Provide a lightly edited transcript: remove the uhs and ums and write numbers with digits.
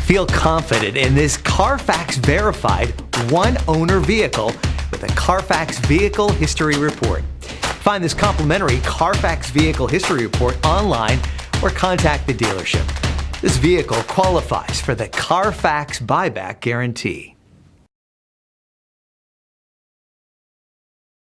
Feel confident in this CARFAX verified one-owner vehicle with a CARFAX Vehicle History Report. Find this complimentary CARFAX Vehicle History Report online or contact the dealership. This vehicle qualifies for the CARFAX Buyback Guarantee.